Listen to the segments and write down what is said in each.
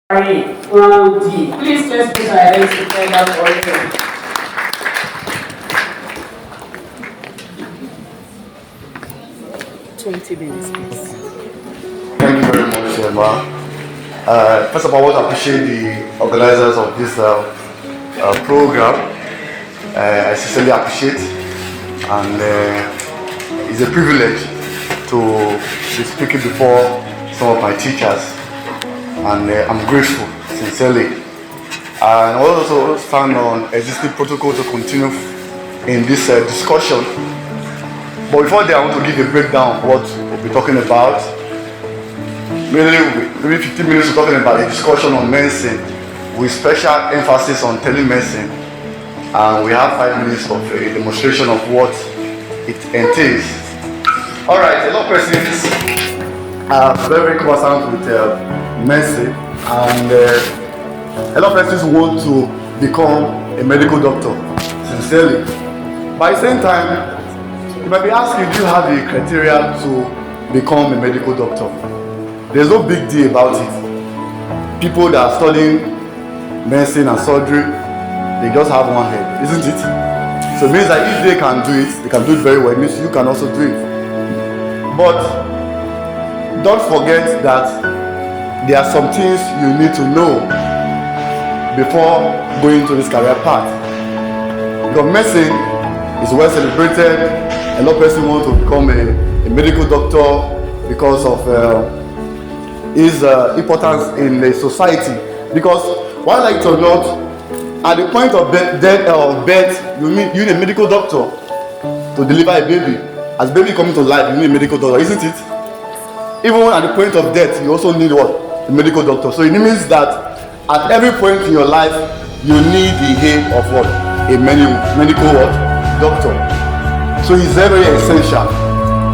OD. Please just put our hands together for him. Thank you very much, Emma. First of all, I want to appreciate the organizers of this program. I sincerely appreciate, and it's a privilege to be speaking before some of my teachers, and I'm grateful, sincerely. And I also stand on existing protocol to continue in this discussion. But before that, I want to give a breakdown of what we'll be talking about. Maybe 15 minutes talking about a discussion on medicine with special emphasis on telemedicine. And we have 5 minutes of a demonstration of what it entails. Alright, a lot of persons are very conversant with medicine, and a lot of persons want to become a medical doctor, sincerely. But at the same time, you might be asking, do you have the criteria to become a medical doctor? There's no big deal about it. People that are studying medicine and surgery, they just have one head, isn't it? So it means that if they can do it, they can do it very well. It means you can also do it. But don't forget that there are some things you need to know before going to this career path. Because medicine is well celebrated. A lot of people want to become a medical doctor because of his importance in the society. Because why like it or not, at the point of birth, you need a medical doctor to deliver a baby. As baby coming to life, you need a medical doctor, isn't it? Even at the point of death, you also need what? A medical doctor. So it means that at every point in your life, you need the aid of what? A medical what? Doctor. So it's very, very essential.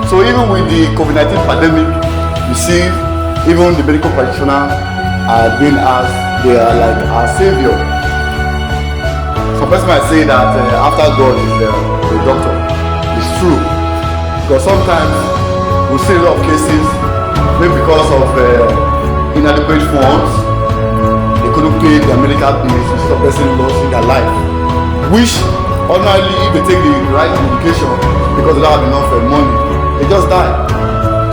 So even with the COVID-19 pandemic, you see, even the medical practitioners are being asked, they are like our savior. Some person might say that after God is the doctor. It's true. Because sometimes we see a lot of cases, maybe because of inadequate funds, they couldn't pay their medical bills, so the person lost their life. Which, ordinarily, if they take the right medication, because they don't have enough money, they just die.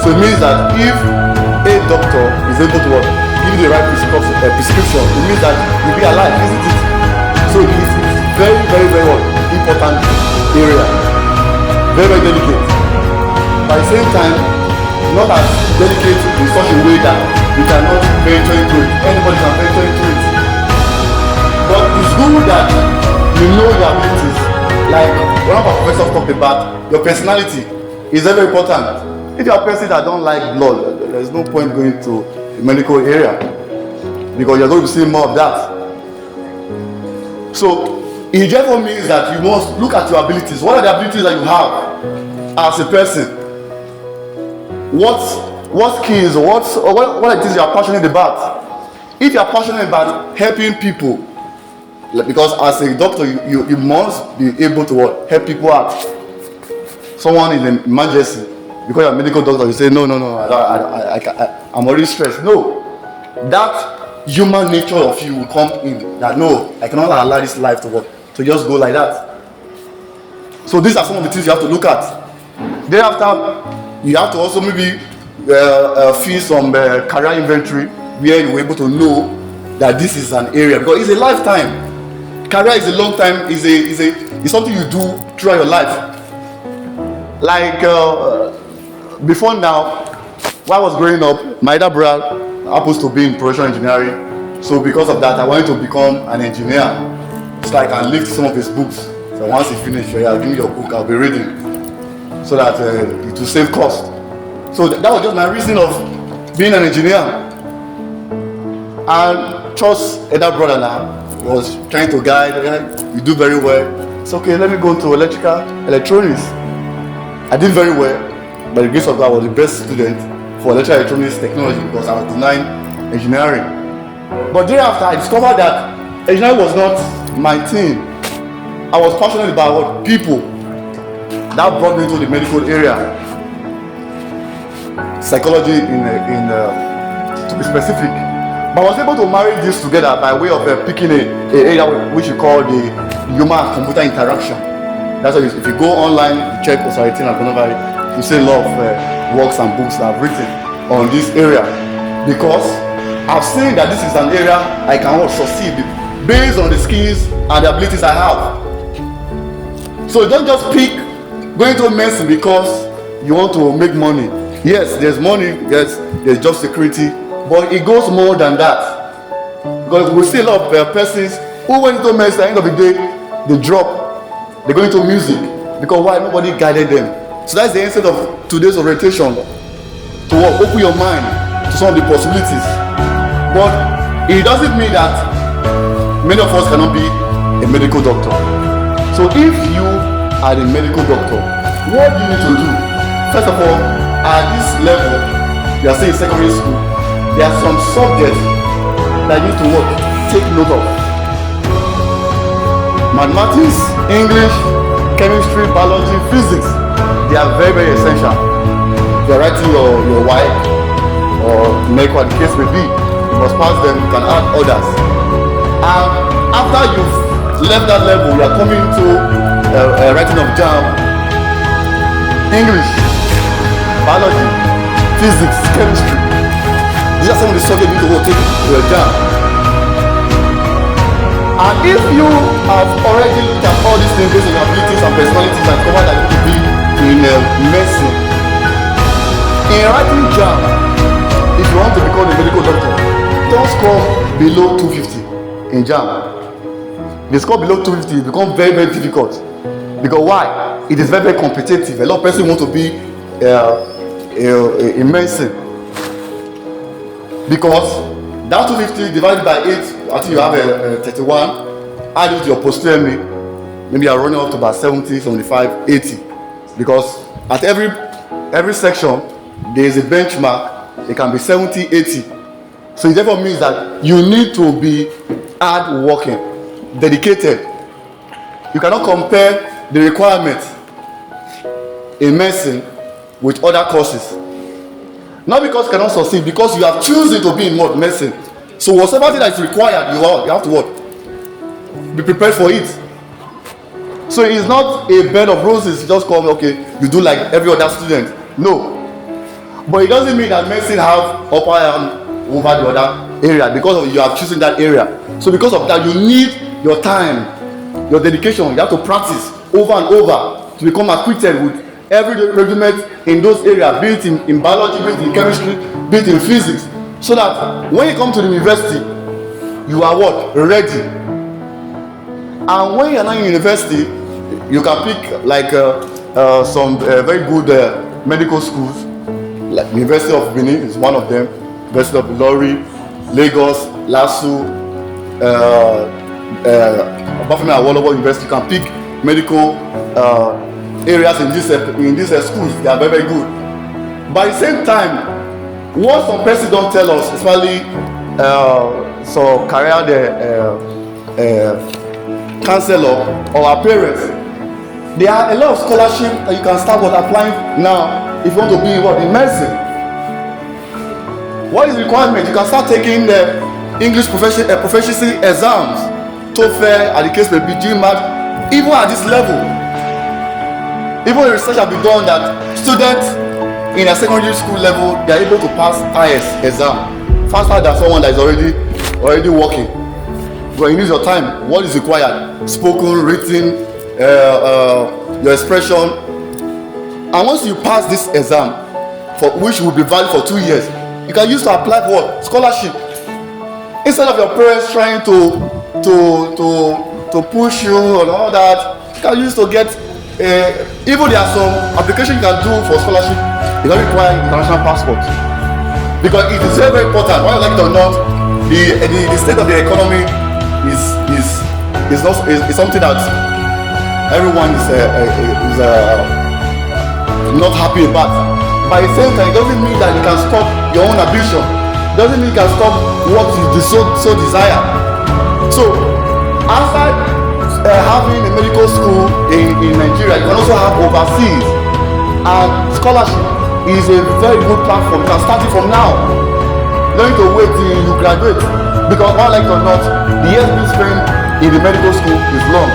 So it means that if a doctor is able to give you the right prescription, it means that you'll be alive, isn't it? So it's very, very, very important area. Very, very delicate. But at the same time, not as delicate in such a way that you cannot venture into it. Anybody can venture into it. But it's good that you know your abilities. Like one of our professors talked about, your personality is very important. If you're a person that don't like blood, there's no point going to the medical area because you're going to see more of that. So it therefore means that you must look at your abilities. What are the abilities that you have as a person? What skills, what are the things you are passionate about? If you are passionate about helping people, because as a doctor, you must be able to help people out. Someone in an emergency, because you're a medical doctor, you say, no, I'm already stressed. No, that human nature of you will come in, that no, I cannot allow this life to work, to just go like that. So these are some of the things you have to look at. Thereafter, you have to also maybe fill some career inventory where you're able to know that this is an area, because it's a lifetime. Career is a long time, it's something you do throughout your life. Like before now, while I was growing up, my elder brother happens to be in production engineering. So because of that, I wanted to become an engineer. So I can lift some of his books. So once he finishes, I'll give me your book, I'll be reading. So that it will save cost. So that was just my reason of being an engineer. And trust elder brother now was trying to guide, you do very well. It's okay, let me go to electronics. I did very well. By the grace of God, I was the best student for electrical electronics technology because I was denying engineering. But thereafter, I discovered that engineering was not my thing. I was passionate about people. That brought me to the medical area. Psychology to be specific. But I was able to marry this together by way of picking a area which we call the human computer interaction. That's why if you go online, you check Osaritin and Coronavirus, you see a lot of works and books that I've written on this area, because I've seen that this is an area I can succeed based on the skills and the abilities I have. So don't just pick going to medicine because you want to make money. Yes, there's money, yes, there's job security, but it goes more than that. Because we see a lot of persons who went into medicine, at the end of the day, they drop, they go into music. Because why? Nobody guided them. So that's the essence of today's orientation, to open your mind to some of the possibilities. But it doesn't mean that many of us cannot be a medical doctor. So if you are a medical doctor, what do you need to do? First of all, at this level, you are still in secondary school, there are some subjects that you need to take note of. Mathematics, English, chemistry, biology, physics, they are very, very essential. If you are writing your WAEC or NECO, the case may be, you must pass them, you can add others. And after you've left that level, you are coming to writing of JAM, English, biology, physics, chemistry. These are some of the subjects you need to take to a JAM. And if you have already looked at all these things based on your abilities and personalities and covered that you could be in medicine, in writing JAM, if you want to become a medical doctor, don't score below 250 in JAM. If you score below 250, it becomes very, very difficult. Because why? It is very, very competitive. A lot of people want to be in medicine. Because that 250 divided by 8, I think you have 31, add it to your posterior, maybe you are running up to about 70, 75, 80. Because at every section, there is a benchmark, it can be 70, 80. So it therefore means that you need to be hard working, dedicated. You cannot compare the requirements in medicine with other courses. Not because you cannot succeed, because you have chosen to be in medicine. So whatever thing that is required, you have to what? Be prepared for it. So it's not a bed of roses. You just come, okay, you do like every other student. No. But it doesn't mean that medicine have upper hand over the other area because of you have chosen that area. So because of that, you need your time, your dedication. You have to practice over and over to become acquainted with every regiment in those areas, be it in biology, be it in chemistry, be it in physics, so that when you come to the university, you are what? Ready. And when you are not in university, you can pick like some very good medical schools, like University of Benin is one of them, University of Ilorin, Lagos, LASU, Obafemi Awolowo University. You can pick medical areas in these schools. They are very, very good. But at the same time, what some persons don't tell us, especially so career counselor or our parents, there are a lot of scholarship that you can start with applying now if you want to be in medicine. What is the requirement? You can start taking the English proficiency exams, TOEFL, at the case may be GMAT, even at this level. Even research has been done that students in a secondary school level, they are able to pass IS exam faster than someone that is already working. But you need your time. What is required? Spoken, written, your expression. And once you pass this exam, for which will be valid for 2 years, you can use to apply for what? Scholarship. Instead of your parents trying to push you and all that, you can use to get even there are some applications you can do for scholarship. You don't require international passport because it is very, very important. Whether you like it or not, the state of the economy is something that everyone is not happy about. But at the same time, it doesn't mean that you can stop your own ambition. It doesn't mean you can stop what you so desire. So outside having a medical school in Nigeria, you can also have overseas, and scholarship is a very good platform. You can start it from now. You don't need to wait till you graduate. Because one like or not, the years being spent in the medical school is long.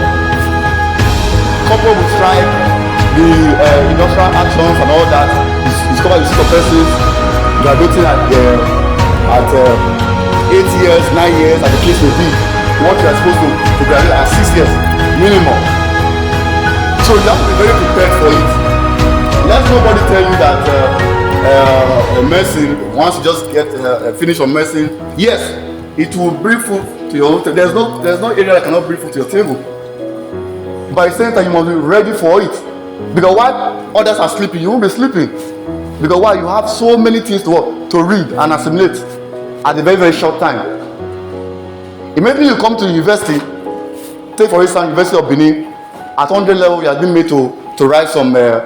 Coupled with strike, the industrial actions and all that, you discover you see some persons graduating at 8 years, 9 years, as the case may be. What you are supposed to graduate at 6 years minimum. So you have to be very prepared for it. Let nobody tell you that medicine, once you just get finish on medicine, yes, it will bring food to your own table. There's no area that cannot bring food to your table. But at the same time, you must be ready for it. Because while others are sleeping, you won't be sleeping. Because while you have so many things to read and assimilate at a very, very short time. Immediately you come to university, take for instance University of Benin, at 100 level you have been made to write some what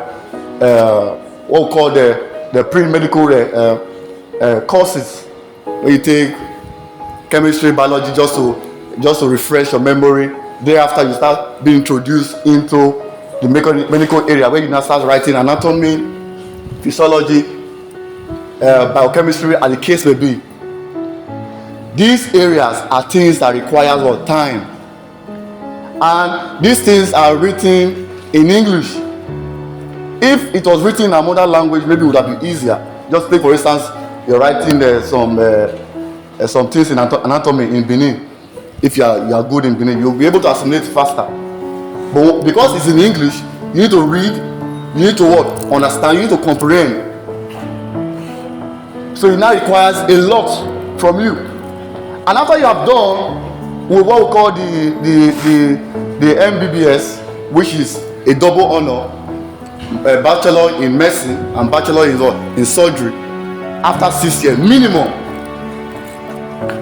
we call the pre-medical courses, where you take chemistry, biology, just to refresh your memory. Thereafter you start being introduced into the medical area, where you now start writing anatomy, physiology, biochemistry, and the case may be. These areas are things that require what? Time. And these things are written in English. If it was written in a mother language, maybe it would have been easier. Just take for instance, you're writing some things in anatomy in Benin. If you are good in Benin, you'll be able to assimilate faster. But because it's in English, you need to read, you need to what? Understand, you need to comprehend. So it now requires a lot from you. And after you have done with what we call the MBBS, which is a double honor, a bachelor in medicine and bachelor in surgery, after 6 years minimum,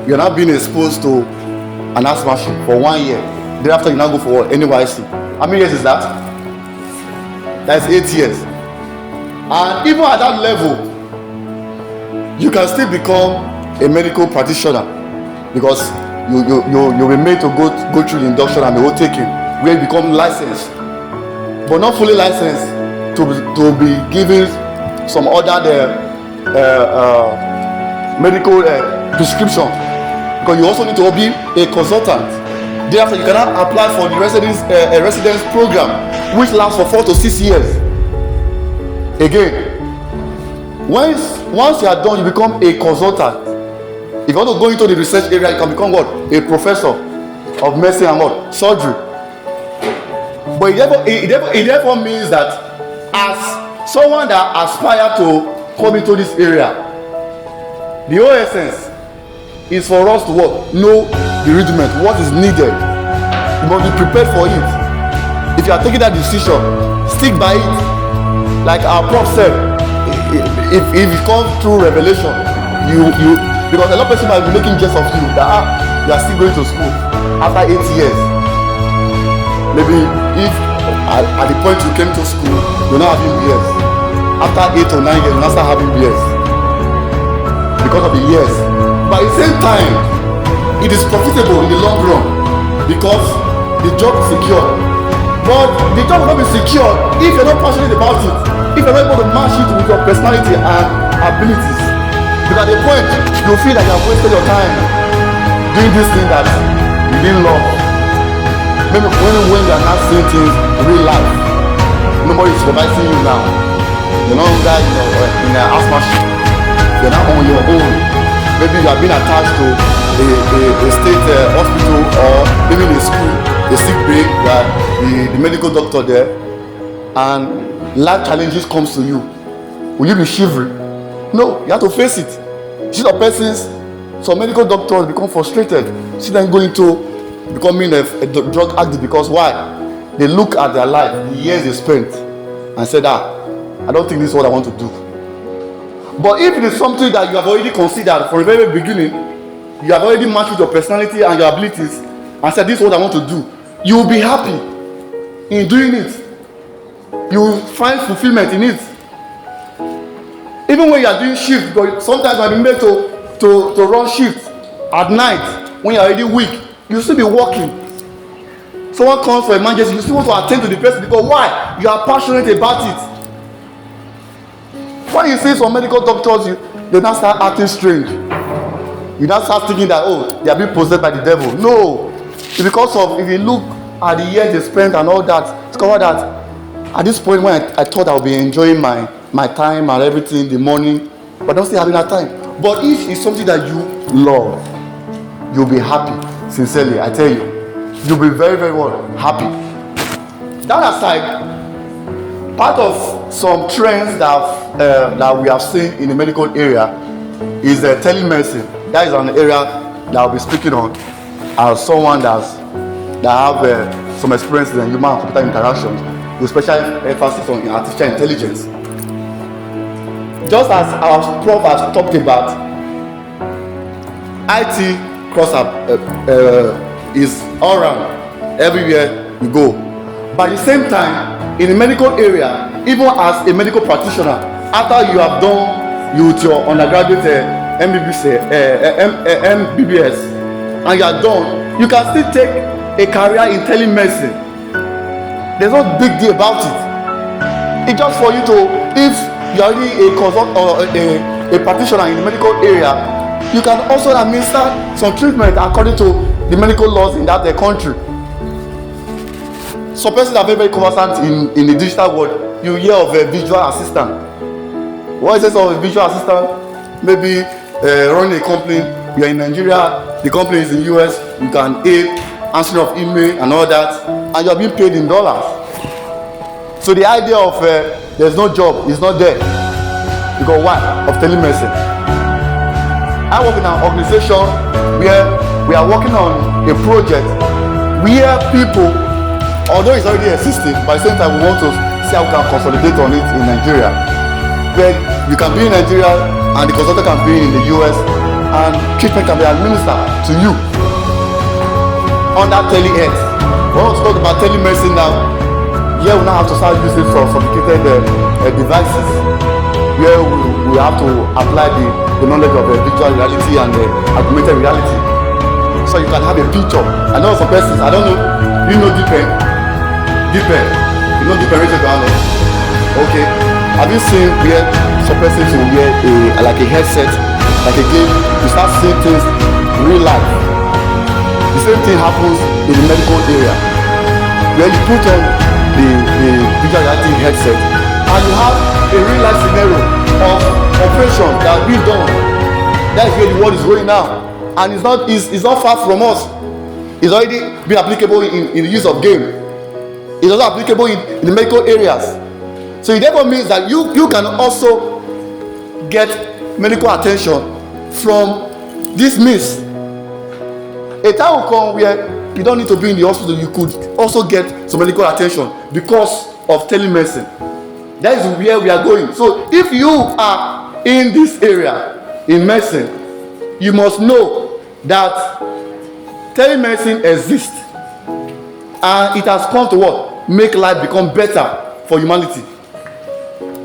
you're now being exposed to an asthma machine for 1 year. Thereafter, you now go for what? NYC. How many years is that? That's 8 years. And even at that level, you can still become a medical practitioner, because you'll be made to go through the induction and the whole taking, where you become licensed, but not fully licensed to be given some other medical prescription, because you also need to be a consultant. Thereafter, you cannot apply for the residence program, which lasts for 4 to 6 years. Again, once you are done, you become a consultant. If you want to go into the research area, you can become what? A professor of medicine and what? Surgery. But it therefore means that as someone that aspires to come into this area, the whole essence is for us to what? Know the rudiment, what is needed. You must be prepared for it. If you are taking that decision, stick by it. Like our prof said, if it comes through revelation, because a lot of people might be making jest of you that you are still going to school after 8 years. Maybe if at the point you came to school, you're not having beers. After 8 or 9 years, you're not start having beers because of the years. But at the same time, it is profitable in the long run because the job is secure. But the job will not be secure if you're not passionate about it, if you're not able to match it with your personality and abilities. Because at the point you feel that you have wasted your time doing this thing that you didn't love. Maybe when you are not seeing things in real life, nobody is supervising you now. You're no longer in an asthma machine. You're not on your own. Maybe you have been attached to a state hospital, or maybe in a school, a sick bay, where the medical doctor there, and life challenges comes to you. Will you be shivering? No, you have to face it. See the persons, some medical doctors become frustrated. See them going to becoming a drug addict, because why? They look at their life, the years they spent, and said, I don't think this is what I want to do. But if it is something that you have already considered from the very beginning, you have already matched with your personality and your abilities, and said, this is what I want to do, you will be happy in doing it. You will find fulfillment in it. Even when you are doing shift, because sometimes you have been made to run shift at night, when you are already weak, you still be working. Someone comes for emergency, you still want to attend to the person, because why? You are passionate about it. When you see some medical doctors, they now start acting strange. you now start thinking that, oh, they are being possessed by the devil. No, it's because of, if you look at the years they spent and all that, discover that at this point when I thought I would be enjoying my time and everything, the morning, but I'm still having that time. But if it's something that you love, you'll be happy. Sincerely, I tell you, you'll be very, very well happy. That aside, part of some trends that we have seen in the medical area is telemedicine. That is an area that I'll be speaking on as someone that have some experience in human and computer interactions, with special emphasis on artificial intelligence. Just as our prof has talked about, IT is all around, everywhere you go. But at the same time, in the medical area, even as a medical practitioner, after you have done with your undergraduate MBBS, and you are done, you can still take a career in telemedicine. There's no big deal about it. It's just for you to, if you are already a consultant or a practitioner in the medical area, you can also administer some treatment according to the medical laws in that country. Some persons are very, very conversant in the digital world. You hear of a visual assistant. What is this of a visual assistant? Maybe running a company, you are in Nigeria, the company is in US, you can aid, answering of email and all that, and you are being paid in dollars. So the idea of there's no job is not there. Because why? Of telemedicine. I work in an organization where we are working on a project where people, although it's already existing, but at the same time we want to see how we can consolidate on it in Nigeria, where you can be in Nigeria and the consultant can be in the US and treatment can be administered to you on that telehealth. We want to talk about telemedicine now. Here we now have to start using some sophisticated devices where we have to apply the knowledge of virtual reality and augmented reality, so you can have a picture. I know some persons, I don't know, you know Deepen, you know Deepen Richard Garland. Okay, have you seen where some persons will wear like a headset, like a game, you start seeing things real life. The same thing happens in the medical area, where you put on the virtual reality headset and you have a real life scenario of operation that will be done. That is where the world is going now, and it's not far from us. It's already been applicable in the use of game. It's also applicable in the medical areas. So it therefore means that you can also get medical attention from this means. A time will come where you don't need to be in the hospital. You could also get some medical attention because of telemedicine. That is where we are going. So if you are in this area in medicine, you must know that telemedicine exists and it has come to what? Make life become better for humanity.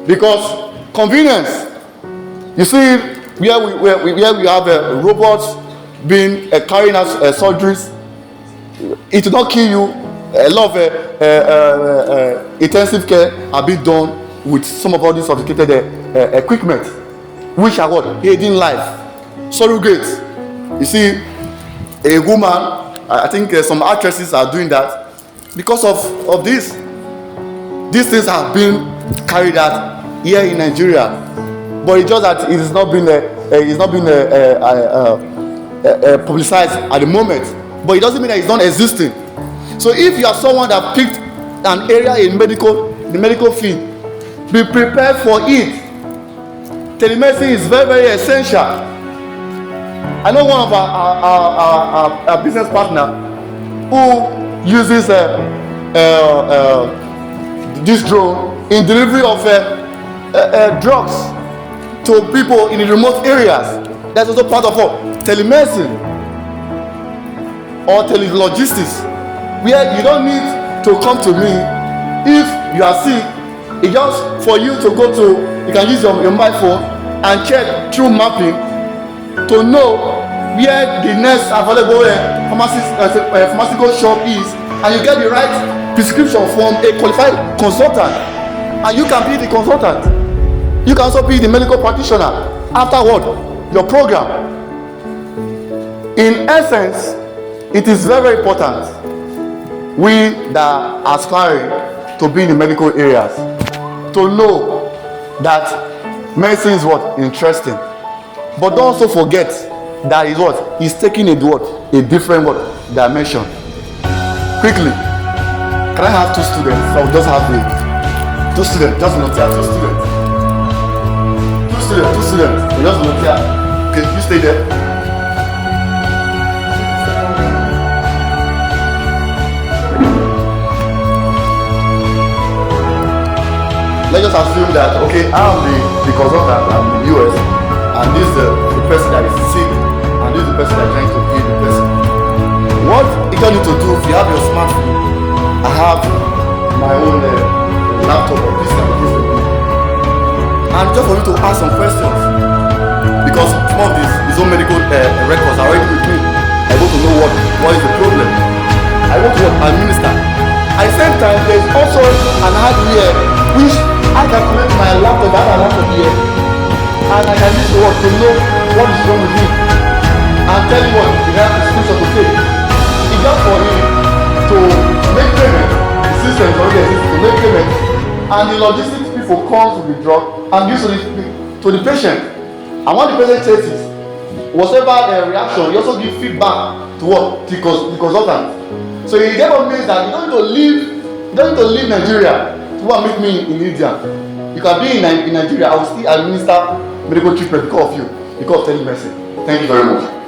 Because convenience, you see, where we have robots being carrying out surgeries, it will not kill you. A lot of intensive care are being done with some of all these sophisticated equipment, which are what? Aiding life. Surrogates. You see, a woman, I think some actresses are doing that because of this. These things have been carried out here in Nigeria, but it's just that it has not been publicized at the moment. But it doesn't mean that it's not existing. So if you are someone that picked an area in the medical field, be prepared for it. Telemedicine is very, very essential. I know one of our business partner who uses this drone in delivery of drugs to people in the remote areas. That's also part of telemedicine or telelogistics, where you don't need to come to me if you are sick. It's just for you to go to, you can use your mobile phone and check through mapping to know where the next available pharmaceutical shop is, and you get the right prescription from a qualified consultant, and you can be the consultant. You can also be the medical practitioner afterward, your program. In essence, it is very, very important, we that are aspiring to be in the medical areas, to know that medicine is what? Interesting. But don't also forget that is what? It's taking a what? A different what? Dimension. Quickly, can I have 2 students? So I'll just have the 2 students, just volunteer, 2 students. 2 students, we just volunteer. Okay, you stay there. Let's just assume that, okay, I'm the consultant, I'm in the US, and this is the person that is sick, and this is the person that is trying to heal the person. What you don't need to do, if you have your smartphone, I have my own laptop or this kind of thing to do. And just for you to ask some questions, because some of his own medical records are already with me. I want to know what is the problem. I want to administer. At the same time, there is also an hardware which I can connect my laptop, I have a laptop here, and I can use the word to know what is wrong with him and tell you what the right prescription to take. It's just for him to make payment. The system is already existing to make payment, and the logistics people comes with the drug and gives to the patient. And when the patient takes it, whatever reaction, you also give feedback to what? The consultant. So it therefore means that you don't need to leave Nigeria to go and meet me in India. You can be in Nigeria, I will still administer medical treatment because of you, because of telemedicine. Thank you very much.